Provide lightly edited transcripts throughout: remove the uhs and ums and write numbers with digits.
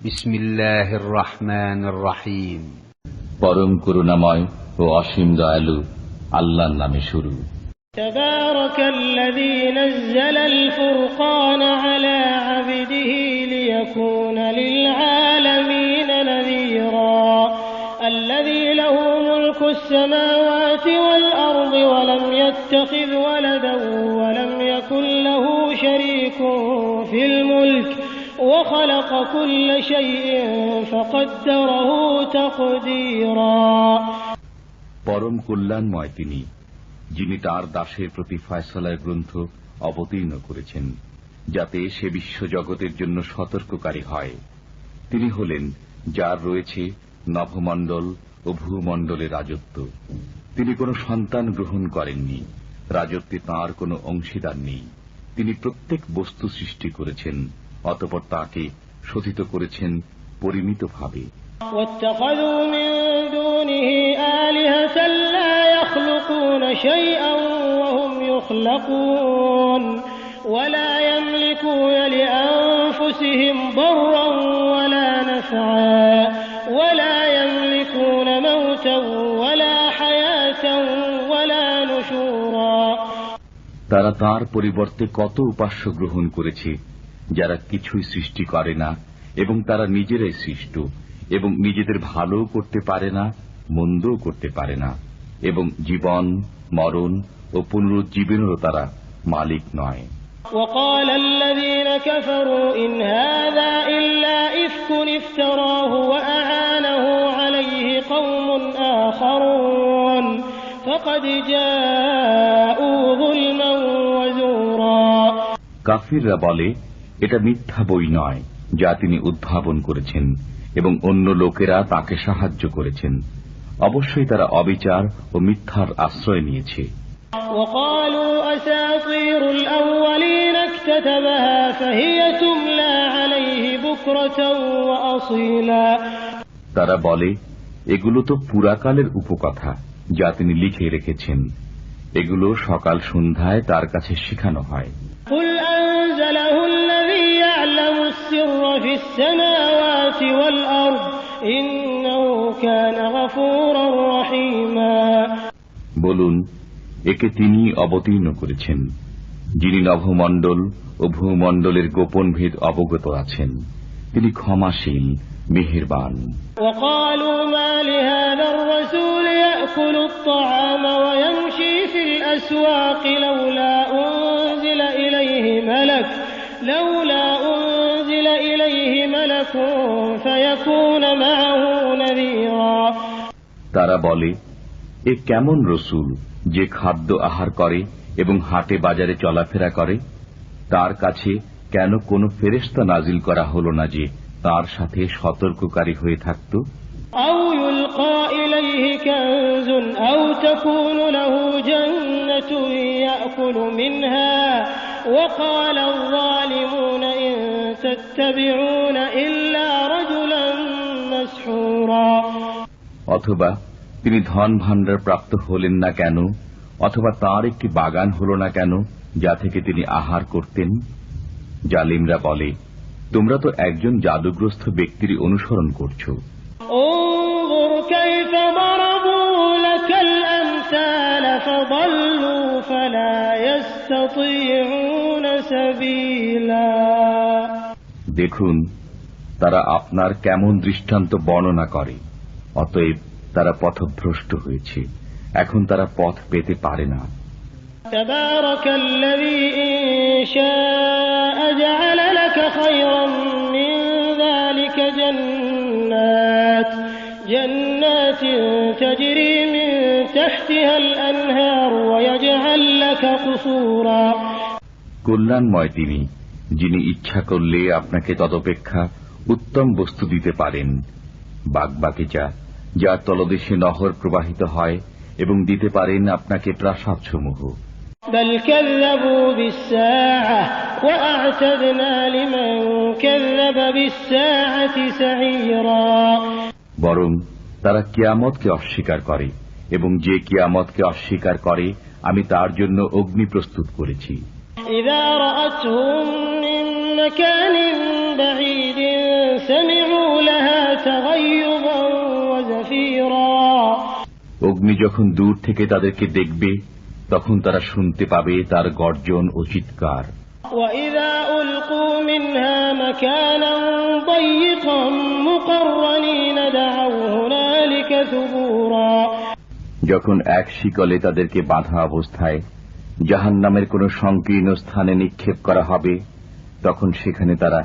বিসমিল্লাহির রহমানির রহিম। পরম করুণাময় ও অসীম দয়ালু আল্লাহর নামে শুরু। তাবারাকাল্লাযী নাযালাল ফুরকানা আলা আবদিহি লিয়াকুনা লিল আলামিনা নাযীরা আল্লাযী লাহু মুলকুস সামাওয়াতি ওয়াল আরদি ওয়া লাম ইয়াত্তাখিয ওয়ালাদান ওয়া লাম ইয়াকুল লাহু শারীকুন ফিল মুলক وخلق كل شيء فقدره تقديرا। পরম কল্যাণময় তিনি, যিনি তার দাসের প্রতি ফয়সালার গ্রন্থ অবতীর্ণ করেছেন, যাতে সে বিশ্ব জগতের জন্য সতর্ককারী হয়। তিনি হলেন যার রয়েছে নভমণ্ডল ও ভূমণ্ডলের রাজত্ব। তিনি কোনো সন্তান গ্রহণ করেননি, রাজত্বে তাঁর কোনো অংশীদার নেই। তিনি প্রত্যেক বস্তু সৃষ্টি করেছেন, অতঃপর তাকে শোধিত করেছেন পরিমিতভাবে। واتخذوا من دونه آلهة لا يخلقون شيئا وهم يخلقون ولا يملكون لأنفسهم ضرا ولا نفعا ولا يملكون موتا ولا حياة ولا نشورا। তারা তার পরিবর্তে কত উপাস্য গ্রহণ করেছে, যারা কিছুই সৃষ্টি করে না এবং তারা নিজেরাই সৃষ্ট এবং নিজেদের ভালোও করতে পারে না, মন্দও করতে পারে না, এবং জীবন, মরণ ও পুনরুজ্জীবনেরও তারা মালিক নয়। وقال الذين كفروا إن هذا إلا إفك افتراه وأعانه عليه قوم آخرون فقد جاءوا ظلما وزورا। কাফিররা বলে, এটা মিথ্যা বই নয় যা তিনি উদ্ভাবন করেছেন এবং অন্য লোকেরা তাকে সাহায্য করেছেন। অবশ্যই তারা অবিচার ও মিথ্যার আশ্রয় নিয়েছে। তারা বলে, এগুলো তো পুরাকালের উপকথা যা তিনি লিখে রেখেছেন। এগুলো সকাল সন্ধ্যায় তার কাছে শেখানো হয়। বলুন, একে তিনি অবতীর্ণ করেছেন, যিনি নভমণ্ডল ও ভূমণ্ডলের গোপন ভেদ অবগত আছেন। তিনি ক্ষমাশীল, মেহেরবান। তারা বলে, এ কেমন রসুল যে খাদ্য আহার করে এবং হাটে বাজারে চলাফেরা করে? তার কাছে কেন কোনো ফেরেশতা নাজিল করা হল না যে তার সাথে সতর্ককারী হয়ে থাকত? অথবা তিনি ধন ভাণ্ডার প্রাপ্ত হলেন না কেন? অথবা তার একটি বাগান হল না কেন যা থেকে তিনি আহার করতেন? জালিমরা বলে, তোমরা তো একজন জাদুগ্রস্ত ব্যক্তির অনুসরণ করছ। দেখুন, তারা আপনার কেমন দৃষ্টান্ত বর্ণনা করে, অতএব তারা পথভ্রষ্ট হয়েছে, এখন তারা পথ পেতে পারে না। তাবারাকাল্লাযী ইন শাআ জা'আলা লাকা খায়রাম মিন যালিকা জান্নাতিন তাজরি মিন তাহতিহাল আনহার ওয়া ইয়াজআল লাকা কুসুরা। কল্যাণময় তিনি, যিনি ইচ্ছা করলে আপনাকে তদপেক্ষা উত্তম বস্তু দিতে পারেন, বাগবাগিচা যার তলদেশে নহর প্রবাহিত হয়, এবং দিতে পারেন আপনাকে প্রাসাদসমূহ। বরং তারা কিয়ামতকে অস্বীকার করে, এবং যে কিয়ামতকে অস্বীকার করে আমি তার জন্য অগ্নি প্রস্তুত করেছি। إذا رأتهم من مكان بعيد سمعوا তুমি যখন দূর থেকে তাদেরকে দেখবে তখন তারা শুনতে পাবে তার গর্জন ও চিৎকার। وَإِذَا أُلْقُوا مِنْهَا مَكَانًا ضَيِّقًا مُقَرَّنِينَ دَعَوْا هُنَالِكَ ثُبُورًا। যখন এক শিকলে তাদেরকে বাঁধা অবস্থায় জাহান্নামের কোন সংকীর্ণ স্থানে নিক্ষেপ করা হবে, তখন সেখানে তারা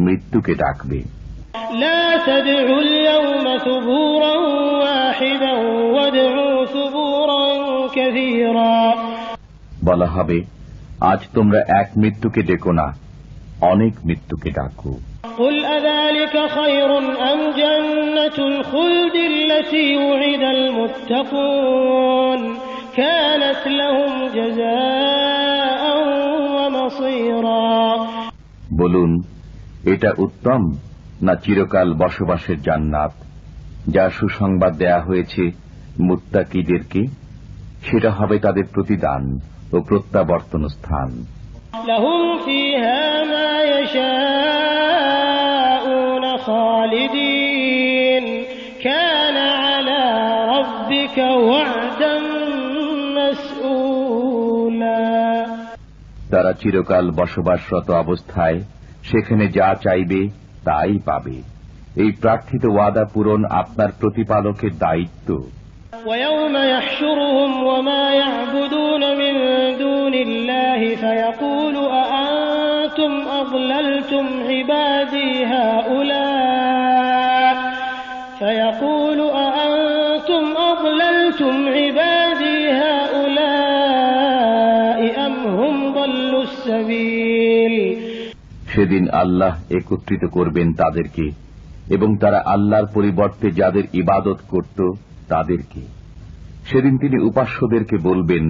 মৃত্যুকে ডাকবে। لا تدعوا اليوم ثبورا واحدا وادعوا ثبورا كثيرا। বলা হবে, আজ তোমরা এক মৃত্যুকে ডেকো না, অনেক মৃত্যুকে ডাকো। قل أذلك خير أم جنة الخلد التي وعد المتقون كانت لهم جزاء ومصيرا। বলুন, এটা উত্তম না চিরকাল বসবাসের জান্নাত, যা সুসংবাদ দেয়া হয়েছে মুত্তাকিদেরকে? সেটা হবে তাদের প্রতিদান ও প্রত্যাবর্তন স্থান। لهم فيها ما يشاءون خالدين كان على ربك وعدا مسئولا। তারা চিরকাল বসবাসরত অবস্থায় সেখানে যা চাইবে তাই পাবে। এই প্রার্থিত ওয়াদা পূরণ আপনার প্রতিপালকের দায়িত্ব। ويوم يحشرهم وما يعبدون من دون الله فيقول أأنتم أضللتم عبادي هؤلاء أم هم ضلوا السبيل। সেদিন আল্লাহ একত্রিত করবেন তাদেরকে এবং তারা আল্লাহর পরিবর্তে যাদের ইবাদত করত তাদেরকে। সেদিন তিনি উপাস্যদেরকে বলবেন,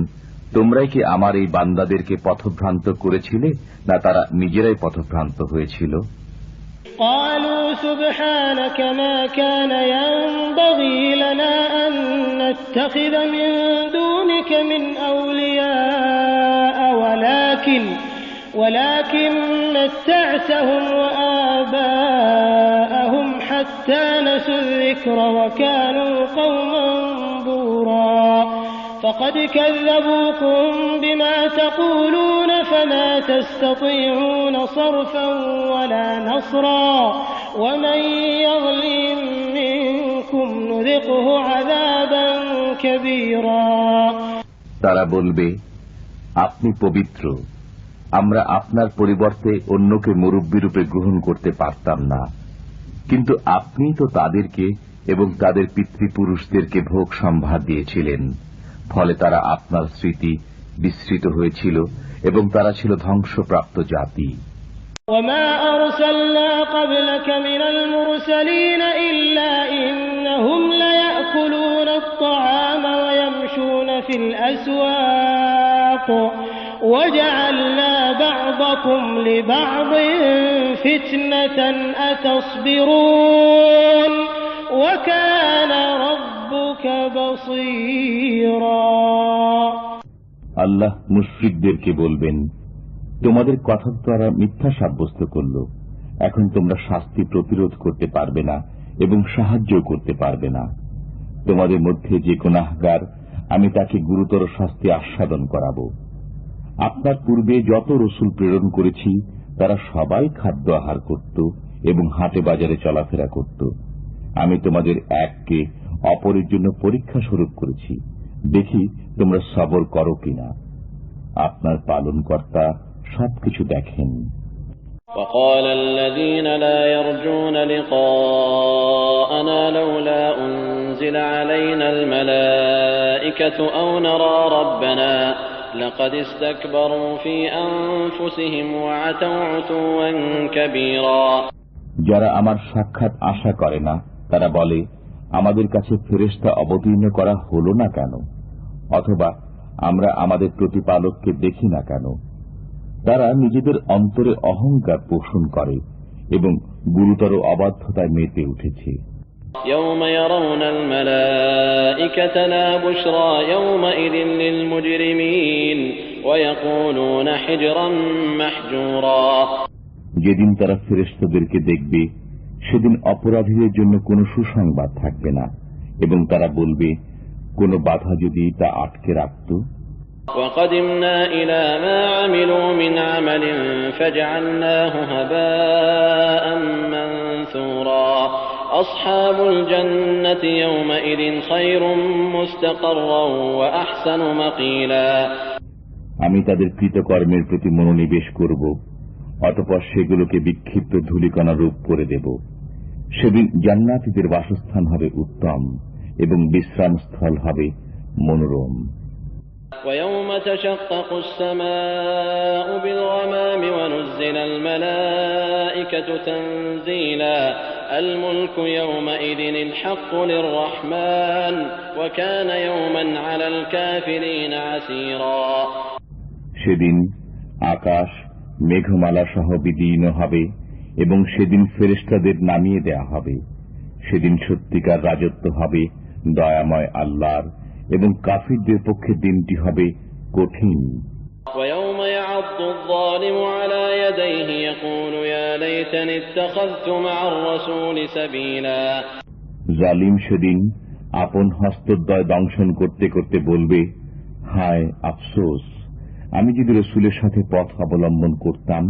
তোমরাই কি আমার এই বান্দাদেরকে পথভ্রান্ত করেছিলে, না তারা নিজেরাই পথভ্রান্ত হয়েছিল? قالوا سبحانك ما كان ينبغي لنا أن نتخذ من دونك من أولياء ولكن متعتهم وآباءهم حتى نسوا الذكر وكانوا قوما بورا فقد كذبوكم بما تقولون فما تستطيعون صرفا ولا نصرا ومن يظلم منكم نذقه عذابا كبيرا। তারা বলবে, আপনি পবিত্র, আমরা আপনার পরিবর্তে অন্যকে মুরব্বীরূপে গ্রহণ করতে পারতাম না, কিন্তু আপনি তো তাদেরকে এবং তাদের পিতৃপুরুষদেরকে ভোগ সম্ভার দিয়েছিলেন, ফলে তারা আপনার স্মৃতি বিস্মৃত হয়েছিল এবং তারা ছিল ধ্বংসপ্রাপ্ত জাতি। وما أرسلنا قبلك من المرسلين إلا إنهم ليأكلون الطعام ويمشون في الأسواق وجعلنا بعضكم لبعض فتنة أتصبرون وكان ربك بصيرا। আল্লাহ মুশরিকদেরকে বলবেন, তোমাদের কথা তারা মিথ্যা সাব্যস্ত করল, এখন তোমরা শাস্তি প্রতিরোধ করতে পারবে না এবং সাহায্য করতে পারবে না। তোমাদের মধ্যে যে গুনাহগার আমি তাকে গুরুতর শাস্তি আস্বাদন করাব। আপনার পূর্বে যত রসুল প্রেরণ করেছি তারা সবাই খাদ্য আহার করত এবং হাটে বাজারে চলাফেরা করত। আমি তোমাদের এককে অপরের জন্য পরীক্ষা স্বরূপ করেছি, দেখি তোমরা সবর করো কিনা। আপনার পালনকর্তা সবকিছু দেখেন। وقال الذين لا يرجون لقاءنا لولا أنزل علينا الملائكة أو نرى ربنا لقد استكبروا في أنفسهم وعتوا عتوا كبيرا। যারা আমার সাক্ষাৎ আশা করে না তারা বলে, আমাদের কাছে ফেরেশতা অবতীর্ণ করা হলো না কেন, অথবা আমরা আমাদের প্রতিপালককে দেখি না কেন। তারা নিজেদের অন্তরে অহংকার পোষণ করে এবং গুরুতর অবাধ্যতায় মেতে উঠেছে। يوم يرون الملائكة لا بشرى يومئذ للمجرمين ويقولون حجرا محجورا। যেদিন তারা ফেরেশতাদেরকে দেখবে সেদিন অপরাধীদের জন্য কোনো সুসংবাদ থাকবে না এবং তারা বলবে, কোনো বাধা যদি তা আটকে রাখত। وَقَدِمْنَا إِلَى مَا عَمِلُوا مِنْ عَمَلٍ فَجَعَلْنَاهُ هَبَاءً مَنْثُورًا أَصْحَابُ الْجَنَّةِ يَوْمَئِذٍ خَيْرٌ مُسْتَقَرًّا وَأَحْسَنُ مَقِيلًا। আমি তাদের কৃতকর্মের প্রতি মনোনিবেশ করব, অতঃপর সেগুলোকে বিক্ষিপ্ত ধূলিকণা রূপ করে দেব। সেদিন জান্নাতীদের বাসস্থান হবে উত্তম এবং বিশ্রামস্থল হবে মনোরম। وَيَوْمَ تَشَقَّقُ السَّمَاءُ بِالْغَمَامِ وَنُزِّلَ الْمَلَائِكَةُ تَنزِيلًا الْمُلْكُ يَوْمَئِذٍ الْحَقُّ لِلرَّحْمَنِ وَكَانَ يَوْمًا عَلَى الْكَافِرِينَ عَسِيرًا। সেদিন আকাশ মেঘমালা সহ বিদীর্ণ হবে এবং সেদিন ফেরেশতাদের নামিয়ে দেয়া হবে। সেদিন সত্যিকার রাজত্ব হবে দয়াময় আল্লাহর, এবং কাফিরদের পক্ষে দিনটি হবে কঠিন। وَيَوْمَ يَعَضُّ الظَّالِمُ عَلَى يَدَيْهِ يَقُولُ يَا لَيْتَنِي اتَّخَذْتُ مَعَ الرَّسُولِ سَبِيلًا। জালিম সেদিন আপন হস্তদ্বয় দংশন করতে করতে বলবে, হায় আফসোস, আমি যদি রাসূলের সাথে পথ অবলম্বন করতাম।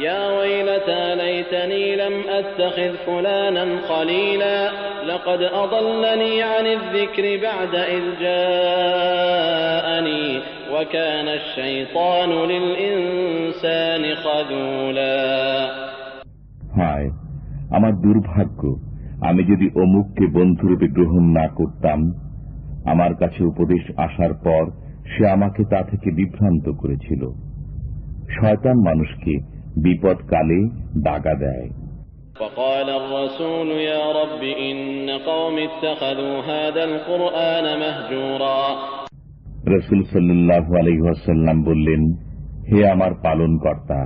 يا ويلتى ليتني لم أتخذ فلانا خليلا لقد أضلني عن الذكر بعد إذ جاءني وكان الشيطان للإنسان خذولا। হায় আমার দুর্ভাগ্য, আমি যদি অমুককে বন্ধুরূপে গ্রহণ না করতাম। আমার কাছে উপদেশ আসার পর সে আমাকে তা থেকে বিভ্রান্ত করেছিল। শয়তান মানুষকে বিপদকালে দাগা দেয়। وقال الرسول يا رب إن قوم اتخذوا هذا القرآن مهجورا। রাসূল সাল্লাল্লাহু আলাইহি ওয়াসাল্লাম বললেন, হে আমার পালনকর্তা,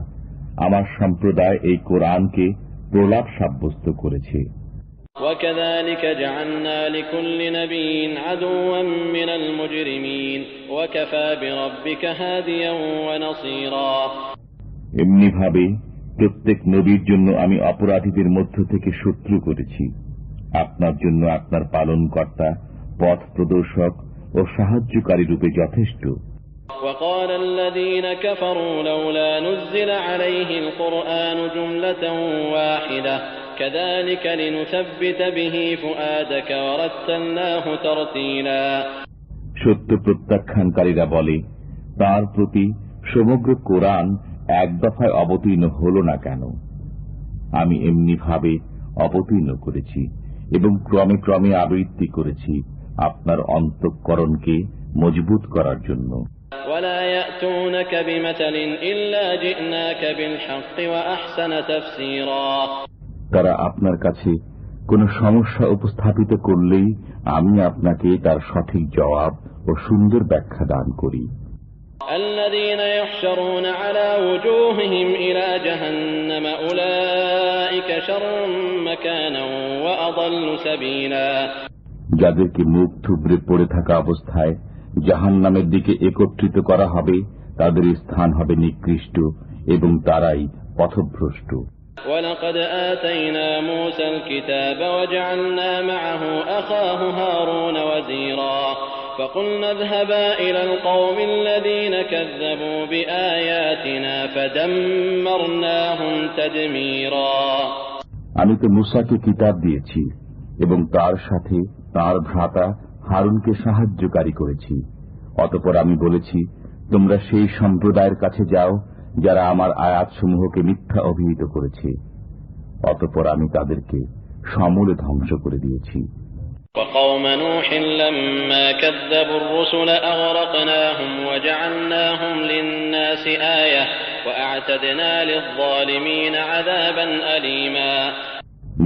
আমার সম্প্রদায় এই কোরআনকে প্রলাপ সাব্যস্ত করেছে। وكذلك جعلنا لكل نبي عدوا من المجرمين وكفى بربك هاديا ونصيرا। এমনি ভাবে প্রত্যেক নবীর জন্য আমি অপরাধীদের মধ্য থেকে শত্রু করেছি। আপনার জন্য আপনার পালনকর্তা পথ প্রদর্শক ও সাহায্যকারী রূপে যথেষ্ট। وقال الذين كفروا لولا نزل عليه القرآن جملة واحدة كذلك لنثبت به فؤادك ورتلناه ترتيلا। সত্য প্রত্যাখ্যানকারীরা বলে, তার প্রতি সমগ্র কোরআন এক দফায় অবতীর্ণ হল না কেন? আমি এমনি ভাবে অবতীর্ণ করেছি এবং ক্রমে ক্রমে আবৃত্তি করেছি আপনার অন্তঃকরণকে মজবুত করার জন্য। ولا يأتونك بمثل إلا جئناك بالحق وأحسن تفسيرا। তারা আপনার কাছে কোন সমস্যা উপস্থাপিত করলেই আমি আপনাকে তার সঠিক জবাব ও সুন্দর ব্যাখ্যা দান করি। الذين يحشرون على وجوههم إلى جهنم أولئك شر مكانا وأضل سبيلا। যাদেরকে মুখ থুবড়ে পড়ে থাকা অবস্থায় জাহান্নামের দিকে একত্রিত করা হবে, তাদের স্থান হবে নিকৃষ্ট এবং তারাই পথভ্রষ্ট। ولقد آتينا موسى الكتاب وجعلنا معه أخاه هارون وزيرا فقلنا اذهبا إلى القوم الذين كذبوا بآياتنا فدمرناهم تدميرا। আমি তো মুসাকে কিতাব দিয়েছি এবং তার সাথে তার ভ্রাতা হারুনকে সাহায্যকারী করেছি। অতঃপর আমি বলেছি, তোমরা সেই সম্প্রদায়ের কাছে যাও যারা আমার আয়াতসমূহকে মিথ্যা অভিহিত করেছে। অতঃপর আমি তাদেরকে সমূলে ধ্বংস করে দিয়েছি। وقوم نوح لما كذبوا الرسل أغرقناهم وجعلناهم للناس آية وأعتدنا للظالمين عذابا أليما।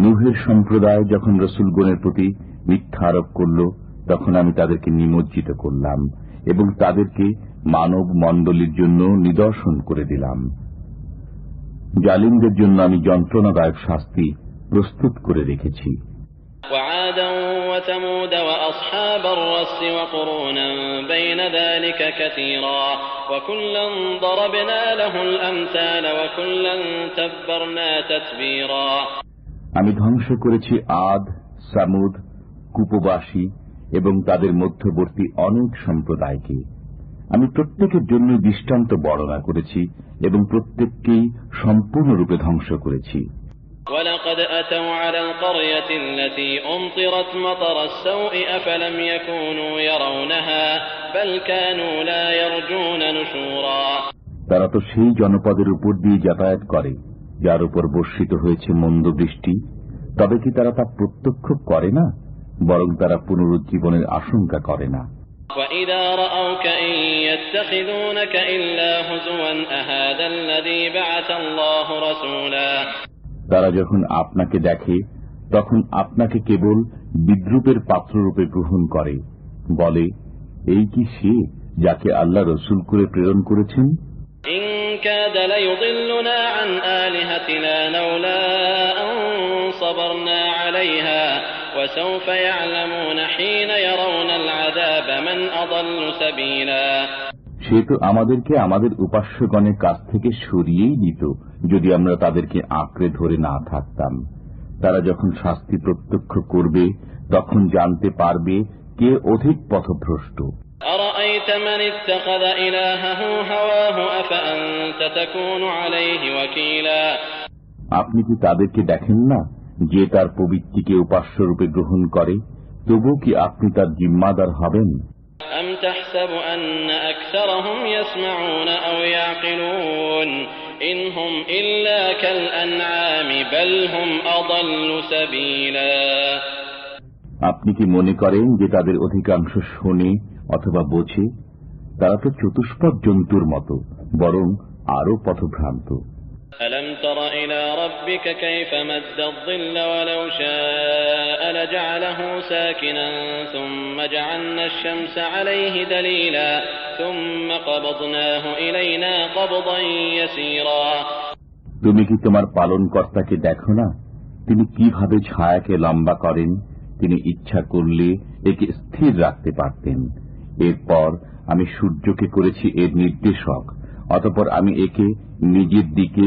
নূহের সম্প্রদায় যখন রাসূলগণের প্রতি মিথ্যা আরোপ করল, তখন আমি তাদেরকে নিমজ্জিত করলাম এবং তাদেরকে মানব মণ্ডলীর জন্য নিদর্শন করে দিলাম। জালিমদের জন্য আমি যন্ত্রণাদায়ক শাস্তি প্রস্তুত করে রেখেছি। وعادا وثمود وأصحاب الرس وقرونا بين ذلك كثيرا وكلا ضربنا له الأمثال وكلا تبرنا تتبيرا। আমি ধ্বংস করেছি আদ, সামুদ, কুপবাসী এবং তাদের মধ্যবর্তী অনেক সম্প্রদায়কে। আমি প্রত্যেকের জন্য দৃষ্টান্ত বর্ণনা করেছি এবং প্রত্যেককেই সম্পূর্ণরূপে ধ্বংস করেছি। وَلَقَدْ أَتَوْا عَلَى الْقَرْيَةِ الَّتِي أُمْطِرَتْ مَطَرَ السَّوْءِ أَفَلَمْ يَكُونُوا يَرَوْنَهَا بَلْ كَانُوا لَا يَرْجُونَ نُشُورًا। তারা তো সেই জনপদের উপর দিয়ে যাতায়াত করে যার উপর বর্ষিত হয়েছে মন্দ বৃষ্টি, তবে কি তারা তা প্রত্যক্ষ করে না, বরং তারা পুনরুজ্জীবনের আশঙ্কা করে না। وَإِذَا رَأَوْكَ إِن يَتَّخِذُونَكَ إِلَّا هُزُوًا أَهَذَا الَّذِي بَعَثَ اللَّهُ رَسُولًا। তারা যখন আপনাকে দেখে তখন আপনাকে কেবল বিদ্রুপের পাত্ররূপে গ্রহণ করে, বলে, এই কি সে যাকে আল্লাহ রসুল করে প্রেরণ করেছেন? إِن كَادَ لَيُضِلُّنَا عَنْ آلِهَتِنَا لَوْلَا أَن صَبَرْنَا عَلَيْهَا وَسَوْفَ يَعْلَمُونَ حِينَ يَرَوْنَ الْعَذَابَ مَنْ أَضَلُّ سَبِيلًا। সে তো আমাদেরকে আমাদের উপাস্যগণের কাছ থেকে সরিয়েই দিত যদি আমরা তাদেরকে আঁকড়ে ধরে না থাকতাম। তারা যখন শাস্তি প্রত্যক্ষ করবে তখন জানতে পারবে কে অধিক পথভ্রষ্ট। أَرَأَيْتَ مَنِ اتَّخَذَ إِلَٰهَهُ هَوَاهُ أَفَأَنتَ تَكُونُ عَلَيْهِ وَكِيلًا। আপনি কি তাদেরকে দেখেন না যে তার পবিত্রকে উপাস্যরূপে গ্রহণ করে, তবু কি আপনি তার জিম্মাদার হবেন? أَمْ تَحْسَبُ أَنَّ أَكْثَرَهُمْ يَسْمَعُونَ أَوْ يَعْقِلُونَ إِنْ هُمْ إِلَّا كَالْأَنْعَامِ بَلْ هُمْ أَضَلُّ سَبِيلًا। আপনি কি মনে করেন যে তাদের অধিকাংশ শোনে অথবা বোঝে? তারা তো চতুষ্পদ জন্তুর মতো, বরং আরো পথভ্রান্ত। أَلَمْ تَرَ إِلَى رَبِّكَ كَيْفَ مَدَّ الظِّلَّ وَلَوْ شَاءَ لَجَعَلَهُ سَاكِنًا ثُمَّ جَعَلْنَا الشَّمْسَ عَلَيْهِ دَلِيلًا ثُمَّ قَبَضْنَاهُ إِلَيْنَا قَبْضًا يَسِيرًا। তুমি কি তোমার পালনকর্তাকে দেখো না? তিনি কিভাবে ছায়াকে লম্বা করেন। তিনি ইচ্ছা করলে একে স্থির রাখতে পারতেন। এরপর আমি সূর্যকে করেছি এর নির্দেশক, অতঃপর আমি একে নিজের দিকে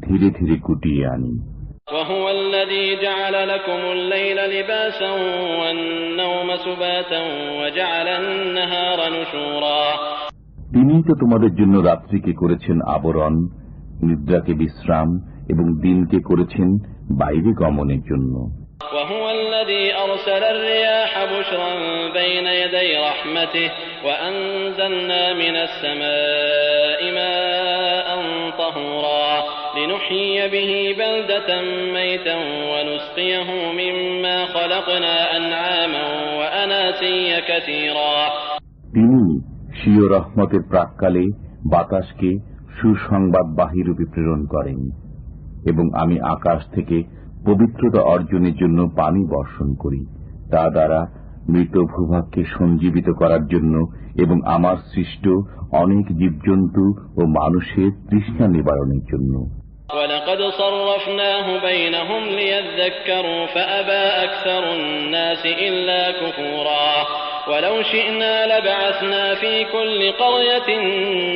ধীরে ধীরে গুটিয়ে আনি। وَهُوَ الَّذِي جَعَلَ لَكُمُ اللَّيْلَ لِبَاسًا وَالنَّوْمَ سُبَاتًا وَجَعَلَ النَّهَارَ نُشُورًا। তিনিই তো তোমাদের জন্য রাত্রিকে করেছেন আবরণ, নিদ্রাকে বিশ্রাম এবং দিনকে করেছেন বাইরে গমনের জন্য। وَهُوَ الَّذِي أَرْسَلَ الرِّيَاحَ بُشْرًا بَيْنَ يَدَيْ رَحْمَتِهِ وَأَنزَلْنَا مِنَ السَّمَاءِ مَاءً طَهُورًا لِنُحْيِيَ بِهِ بَلْدَةً مَيْتًا وَنُسْقِيَهُ مِمَّا خَلَقْنَا أَنْعَامًا وَأَنَاسِيَّ كَثِيرًا। তিনি স্বীয় রহমতের প্রাক্কালে বাতাসকে সুসংবাদবাহী রূপে প্রেরণ করেন এবং আমি আকাশ থেকে পবিত্রতা অর্জনের জন্য পানি বর্ষণ করি, তা দ্বারা মৃত ভূভাগকে সঞ্জীবিত করার জন্য এবং আমার সৃষ্ট অনেক জীবজন্তু ও মানুষের তৃষ্ণা নিবারণের জন্য। وَلَقَدْ صَرَّفْنَاهُ بَيْنَهُمْ لِيَذَّكَّرُوا فَأَبَى أَكْثَرُ النَّاسِ إِلَّا كُفُورًا وَلَوْ شِئْنَا لَبَعَثْنَا فِي كُلِّ قَرْيَةٍ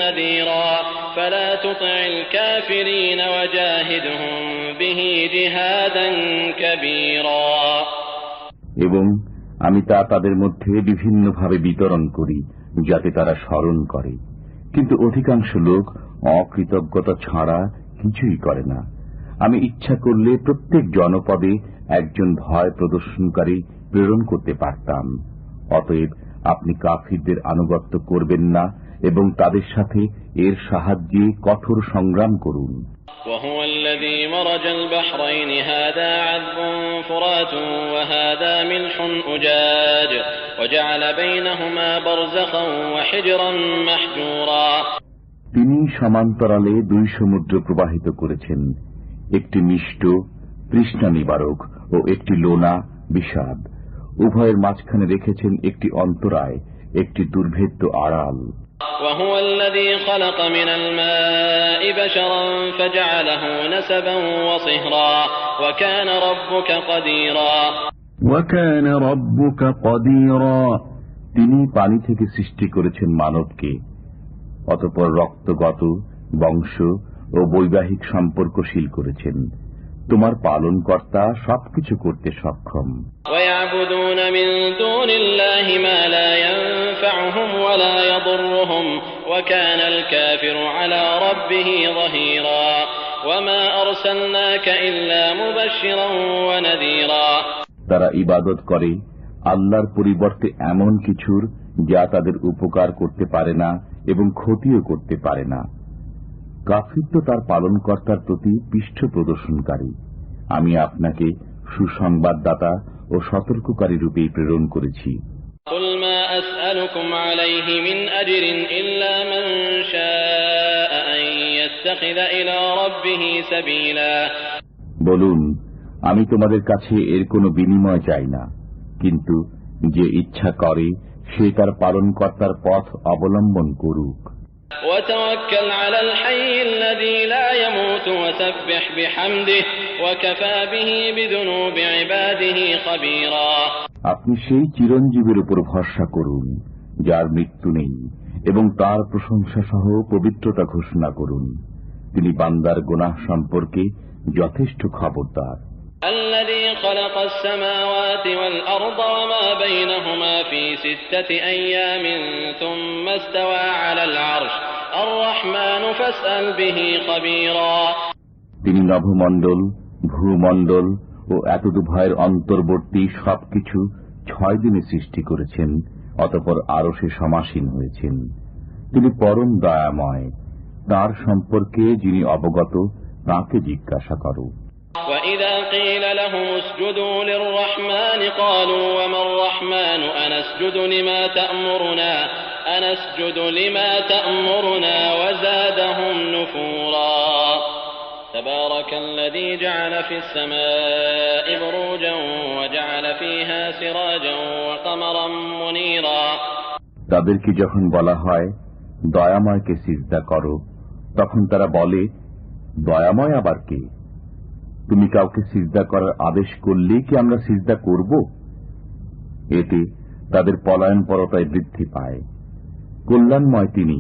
نَذِيرًا فَلَا تُطِعِ الْكَافِرِينَ وَجَاهِدْهُم بِهِ جِهَادًا كَبِيرًا। এবং আমি তা তাদের মধ্যে বিভিন্নভাবে বিতরণ করি যাতে তারা স্মরণ করে, কিন্তু অধিকাংশ লোক অকৃতজ্ঞতা ছাড়া কিছুই করে না। আমি ইচ্ছা করলে প্রত্যেক জনপদে একজন ভয় প্রদর্শনকারী প্রেরণ করতে পারতাম। অতএব আপনি কাফিরদের আনুগত্য করবেন না এবং তাদের সাথে এর সাহায্যে কঠোর সংগ্রাম করুন। وهو الذي مرج البحرين هذا عذب فرات وهذا ملح أجاج وجعل بينهما برزخا وحجرا محجورا। তিনি সমান্তরালে দুই সমুদ্র প্রবাহিত করেছেন, একটি মিষ্ট তৃষ্ণা নিবারক ও একটি লোনা বিষাদ। উভয়ের মাঝখানে রেখেছেন একটি অন্তরায়, একটি দুর্ভেদ্য আড়াল। وهو الذي خلق من الماء بشرا فجعله نسبا وصهرا وكان ربك قديرا। وكان ربك قديرا। তিনি পানি থেকে সৃষ্টি করেছেন মানবকে, অতঃপর রক্তগত বংশ ও বৈবাহিক সম্পর্কশীল করেছেন। তোমার পালনকর্তা সবকিছু করতে সক্ষম। ويعبدون من دون الله ما لا ينفعهم ولا يضرهم وكان الكافر على ربه ظهيرا وما أرسلناك إلا مبشرا ونذيرا। তারা ইবাদত করে আল্লাহর পরিবর্তে এমন কিছুর যা তাদের উপকার করতে পারে না এবং ক্ষতিও করতে পারে না। কাফির তো তার পালনকর্তার প্রতি পৃষ্ঠ প্রদর্শনকারী। আমি আপনাকে সুসংবাদদাতা ও সতর্ককারী রূপেই প্রেরণ করেছি। قل ما أسألكم عليه من أجر إلا من شاء أن يتخذ إلى ربه سبيلا। বলুন, আমি তোমাদের কাছে এর কোনো বিনিময় চাই না, কিন্তু যে ইচ্ছা করে সে তার পালনকর্তার পথ অবলম্বন করুক। وتوكل على الحي الذي لا يموت وسبح بحمده وكفى به بذنوب عباده خبيرا। আপনি সেই চিরঞ্জীবের উপর ভরসা করুন যার মৃত্যু নেই, এবং তার প্রশংসা সহ পবিত্রতা ঘোষণা করুন। তিনি বান্দার গুনাহ সম্পর্কে যথেষ্ট খবরদার। الذي خلق السماوات والأرض وما بينهما في 6 أيام ثم استوى على العرش الرحمن فاسأل به خبيرا। তিনি নভমণ্ডল, ভূমণ্ডল ও এতদুভয়ের অন্তর্বর্তী সবকিছু 6 দিনে সৃষ্টি করেছেন, অতঃপর আরশে সমাসীন হয়েছেন। তিনি পরম দয়াময়, তার সম্পর্কে যিনি অবগত তাকে জিজ্ঞাসা করো। وَإِذَا قِيلَ لَهُمُ اسْجُدُوا لِلرَّحْمَنِ قَالُوا وَمَا الرَّحْمَنُ أَنَسْجُدُ لِمَا تَأْمُرُنَا وَزَادَهُمْ نُفُورًا تَبَارَكَ الَّذِي جَعَلَ فِي السَّمَاءِ بُرُوجًا وَجَعَلَ فِيهَا سِرَاجًا وَقَمَرًا مُنِيرًا। তাদেরকে যখন বলা হয় দয়াময়কে সিজদা করো, তখন তারা বলে, দয়াময় আবার কে? তুমি কাউকে সিজদা করার আদেশ করলেই কি আমরা সিজদা করব? এতে তাদের পলায়নপরতায় বৃদ্ধি পায়। কল্যাণময় তিনি,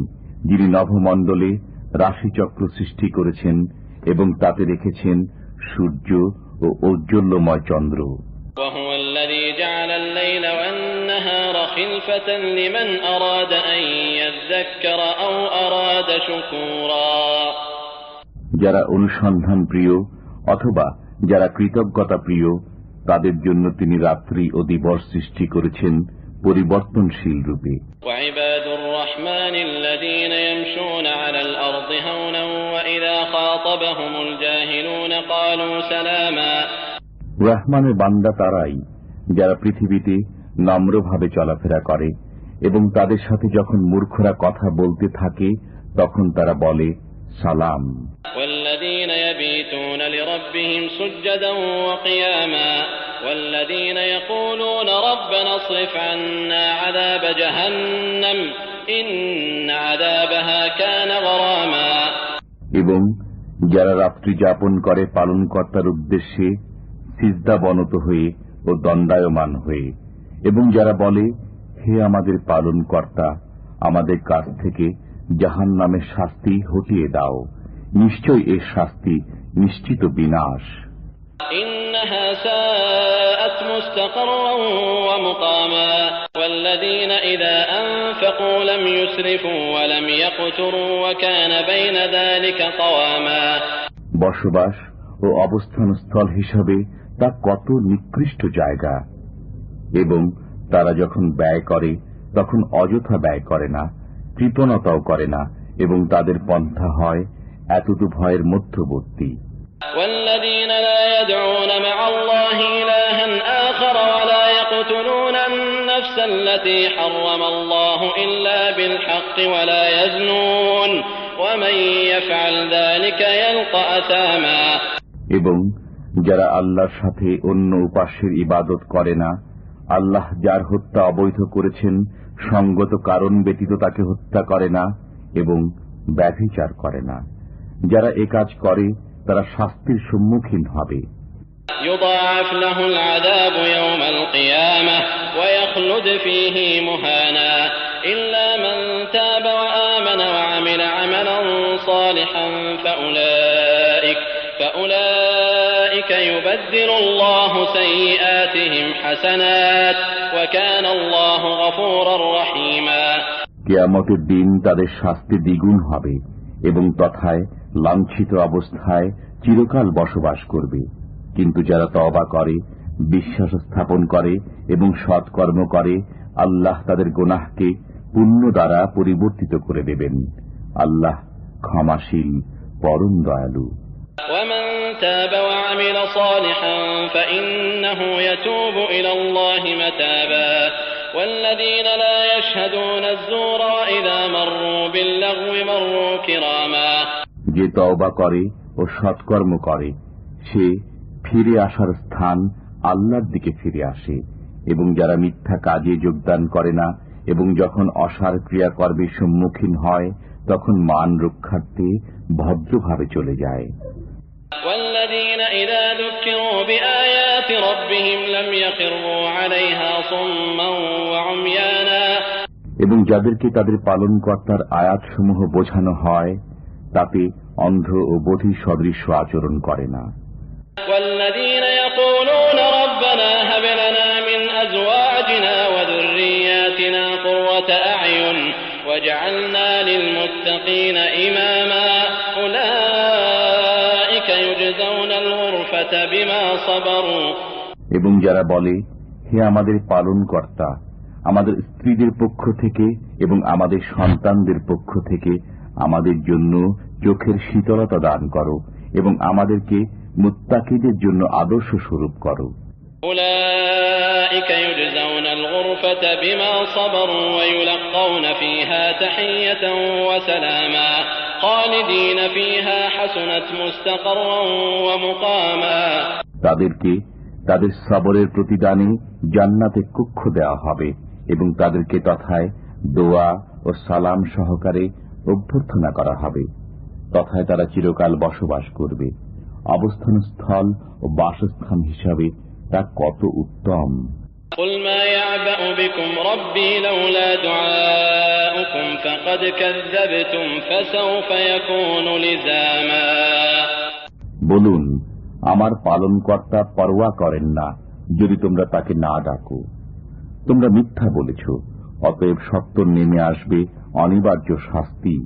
যিনি নভমণ্ডলে রাশিচক্র সৃষ্টি করেছেন এবং তাতে রেখেছেন সূর্য ও ঔজ্জ্বল্যময় চন্দ্র। وهو الذي جعل الليل والنهار خلفة لمن أراد أن يذكر أو أراد شكورا। যারা অনুসন্ধান প্রিয় অথবা যারা কৃতজ্ঞতা প্রিয়, তাদের জন্য তিনি রাত্রি ও দিবস সৃষ্টি করেছেন পরিবর্তনশীল রূপে। وعباد الرحمن الذين يمشون على الأرض هونا وإذا خاطبهم الجاهلون قالوا سلاما। রহমানের বান্দা তারাই যারা পৃথিবীতে নম্রভাবে চলাফেরা করে এবং তাদের সাথে যখন মূর্খরা কথা বলতে থাকে তখন তারা বলে সালাম। والذين يبيتون لربهم سجدا وقياما والذين يقولون ربنا اصرف عنا عذاب جهنم إن عذابها كان غراما। এবং যারা রাত্রি যাপন করে পালনকর্তার উদ্দেশ্যে সিজদাবনত হয়ে ও দণ্ডায়মান হয়ে, এবং যারা বলে, হে আমাদের পালনকর্তা, আমাদের কাছ থেকে জাহান্নামের শাস্তি হটিয়ে দাও, নিশ্চয় এর শাস্তি নিশ্চিত বিনাশ। إنها ساءت مستقرا ومقاما والذين إذا أنفقوا لم يسرفوا ولم يقتروا وكان بين ذلك قواما। বসবাস ও অবস্থানস্থল হিসাবে তা কত নিকৃষ্ট জায়গা, এবং তারা যখন ব্যয় করে তখন অযথা ব্যয় করে না, কৃপণতাও করে না, এবং তাদের পন্থা হয় এতটু ভয়ের মধ্যবর্তী। والذين لا يدعون مع الله إلها آخر ولا يقتلون النفس التي حرم الله إلا بالحق ولا يزنون ومن يفعل ذلك يلقى أثاما। এবং যারা আল্লাহর সাথে অন্য উপাস্যের ইবাদত করে না, আল্লাহ যার হত্যা অবৈধ করেছেন সঙ্গত কারণ ব্যতীত তাকে হত্যা করে না এবং ব্যভিচার করে না, যারা এ কাজ করে তারা শাস্তির সম্মুখীন হবে। يضاعف له العذاب يوم القيامة ويخلد فيه مهانا إلا من تاب وآمن وعمل عملا صالحا فأولئك أولئك يبدل الله سيئاتهم حسنات وكان الله غفورا رحيما কিয়ামতের দিন তাদের শাস্তি দ্বিগুণ হবে এবং তথায় লাঞ্ছিত অবস্থায় চিরকাল বসবাস করবে। কিন্তু যারা তওবা করে, বিশ্বাস স্থাপন করে এবং সৎকর্ম করে, আল্লাহ তাদের গুনাহকে পুণ্য দ্বারা পরিবর্তিত করে দেবেন। আল্লাহ ক্ষমাশীল, পরম দয়ালু। ومن تاب وعمل صالحا فإنه يتوب إلى الله متابا والذين لا يشهدون الزور وإذا مروا باللغو مروا كراما যে তওবা করে ও সৎকর্ম করে সে ফিরে আসার স্থান আল্লাহর দিকে ফিরে আসে, এবং যারা মিথ্যা কাজে যোগদান করে না এবং যখন অসার ক্রিয়াকর্মের সম্মুখীন হয় তখন মান রক্ষার্থে ভদ্রভাবে চলে যায়। والذين إذا ذكروا بآيات ربهم لم يخروا عليها صما وعميانا এবং যাদেরকে তাদের পালনকর্তার আয়াতসমূহ বোঝানো হয় তাতে অন্ধ ও বধির সদৃশ্য আচরণ করে না। والذين يقولون ربنا هب لنا من أزواجنا وذرياتنا قرة أعين واجعلنا للمتقين إماما أولئك يجزون الغرفة بما صبروا এবং যারা বলে, হে আমাদের পালনকর্তা, আমাদের স্ত্রীদের পক্ষ থেকে এবং আমাদের সন্তানদের পক্ষ থেকে আমাদের জন্য চোখের শীতলতা দান করো এবং আমাদেরকে মুত্তাকিদের জন্য আদর্শ স্বরূপ করো। أولئك يجزون الغرفة بما صبروا ويلقون فيها تحية وسلاما خالدين فيها حسنت مستقرا ومقاما তাদেরকে তাদের সবরের প্রতিদানে জান্নাতে কক্ষ দেওয়া হবে এবং তাদেরকে তথায় দোয়া ও সালাম সহকারে অভ্যর্থনা করা হবে। তথায় তারা চিরকাল বসবাস করবে। অবস্থান স্থল ও বাসস্থান হিসাবে তা কত উত্তম। قل ما يعبأ بكم ربي لولا دعاؤكم فقد كذبتم فسوف يكون لزاما বলুন, আমার পালনকর্তা পরোয়া করেন না যদি তোমরা তাকে না ডাকো। তোমরা মিথ্যা বলেছ, অতএব সত্য নেমে আসবে অনিবার্য শাস্তি।